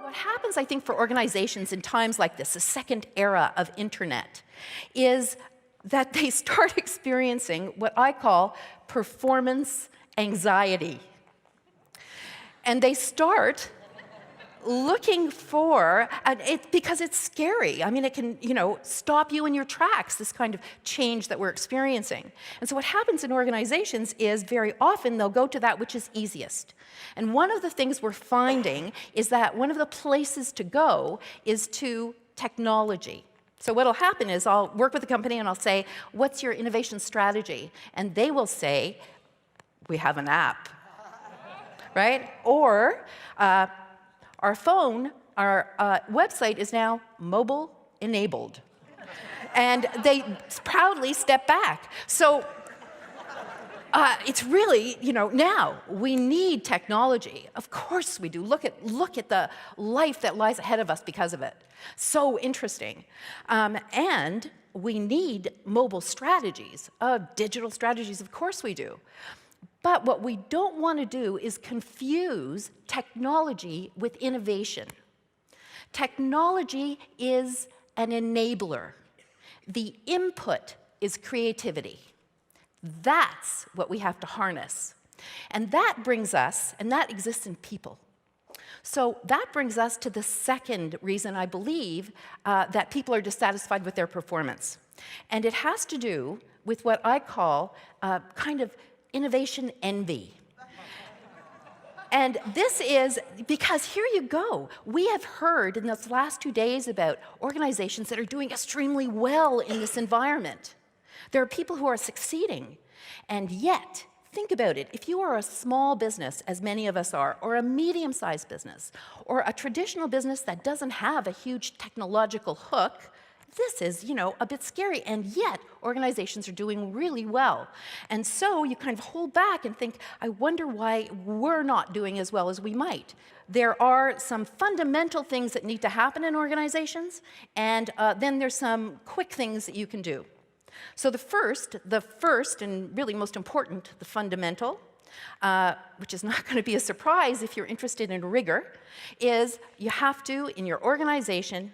What happens, I think, for organizations in times like this, the second era of internet, is that they start experiencing what I call performance anxiety. And they start looking for, and because it's scary. I mean, it can, stop you in your tracks, this kind of change that we're experiencing. And so what happens in organizations is very often they'll go to that which is easiest. And one of the things we're finding is that one of the places to go is to technology. So what'll happen is I'll work with a company and I'll say, what's your innovation strategy? And they will say, we have an app, right? Or, our phone, our website is now mobile enabled. And they proudly step back. So it's really, now we need technology. Of course we do. Look at the life that lies ahead of us because of it. So interesting. And we need mobile strategies, digital strategies, of course we do. But what we don't want to do is confuse technology with innovation. Technology is an enabler. The input is creativity. That's what we have to harness. And that brings us, and that exists in people. So that brings us to the second reason I believe that people are dissatisfied with their performance. And it has to do with what I call kind of innovation envy. And this is because here you go. We have heard in those last 2 days about organizations that are doing extremely well in this environment. There are people who are succeeding. And yet, think about it. If you are a small business, as many of us are, or a medium-sized business, or a traditional business that doesn't have a huge technological hook, this is, a bit scary, and yet organizations are doing really well. And so you kind of hold back and think, I wonder why we're not doing as well as we might. There are some fundamental things that need to happen in organizations, and then there's some quick things that you can do. So the first, and really most important, the fundamental, which is not going to be a surprise if you're interested in rigor, is you have to, in your organization,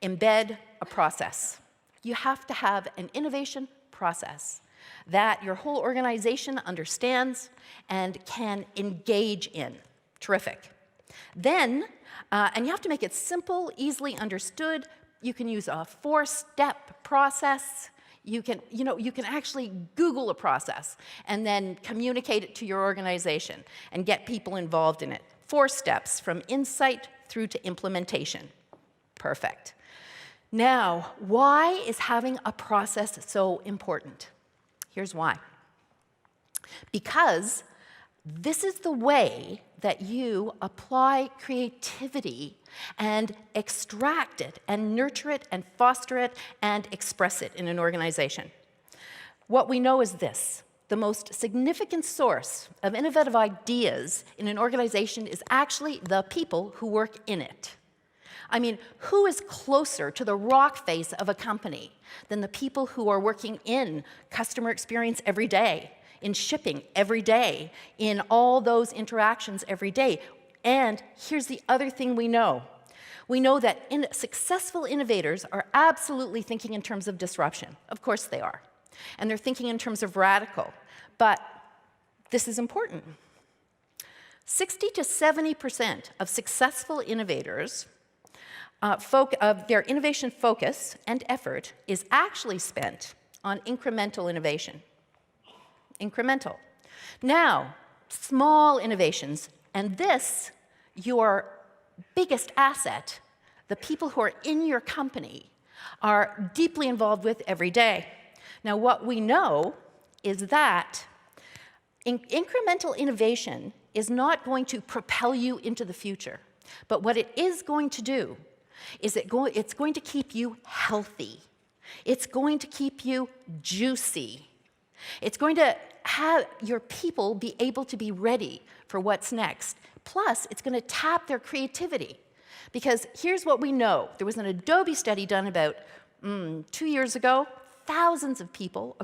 embed a process. You have to have an innovation process that your whole organization understands and can engage in. Terrific. Then, and you have to make it simple, easily understood. You can use a 4-step process. You can actually Google a process and then communicate it to your organization and get people involved in it. 4 steps from insight through to implementation. Perfect. Now, why is having a process so important? Here's why. Because this is the way that you apply creativity and extract it and nurture it and foster it and express it in an organization. What we know is this: the most significant source of innovative ideas in an organization is actually the people who work in it. I mean, who is closer to the rock face of a company than the people who are working in customer experience every day, in shipping every day, in all those interactions every day? And here's the other thing we know. We know that successful innovators are absolutely thinking in terms of disruption. Of course they are. And they're thinking in terms of radical. But this is important. 60 to 70% of successful innovators of their innovation focus and effort is actually spent on incremental innovation. Incremental. Now, small innovations, and this, your biggest asset, the people who are in your company, are deeply involved with every day. Now, what we know is that incremental innovation is not going to propel you into the future, but what it is going to do is it's going to keep you healthy. It's going to keep you juicy. It's going to have your people be able to be ready for what's next. Plus, it's going to tap their creativity. Because here's what we know. There was an Adobe study done about 2 years ago, thousands of people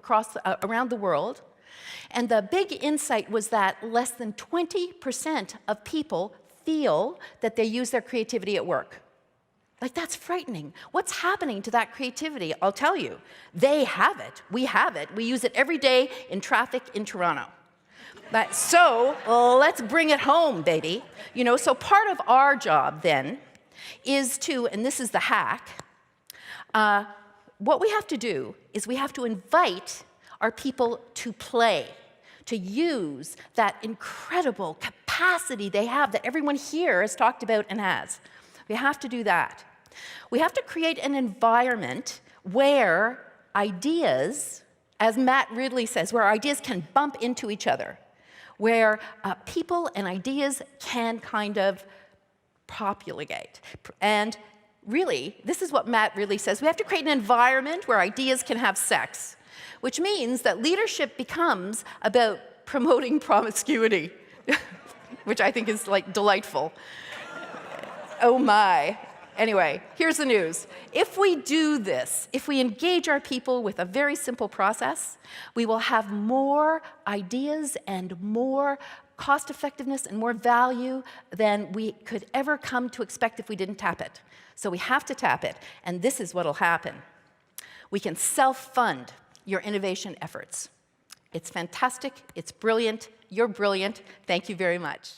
around the world. And the big insight was that less than 20% of people feel that they use their creativity at work. Like, that's frightening. What's happening to that creativity? I'll tell you. They have it. We have it. We use it every day in traffic in Toronto. So let's bring it home, baby. So part of our job then is to, and this is the hack, what we have to do is we have to invite our people to play, to use that incredible capacity they have that everyone here has talked about and has. We have to do that. We have to create an environment where ideas, as Matt Ridley says, where ideas can bump into each other, where people and ideas can kind of populate. And really, this is what Matt Ridley says. We have to create an environment where ideas can have sex, which means that leadership becomes about promoting promiscuity, which I think is like delightful. Oh my. Anyway, here's the news. If we do this, if we engage our people with a very simple process, we will have more ideas and more cost effectiveness and more value than we could ever come to expect if we didn't tap it. So we have to tap it, and this is what'll happen. We can self-fund your innovation efforts. It's fantastic, it's brilliant, you're brilliant. Thank you very much.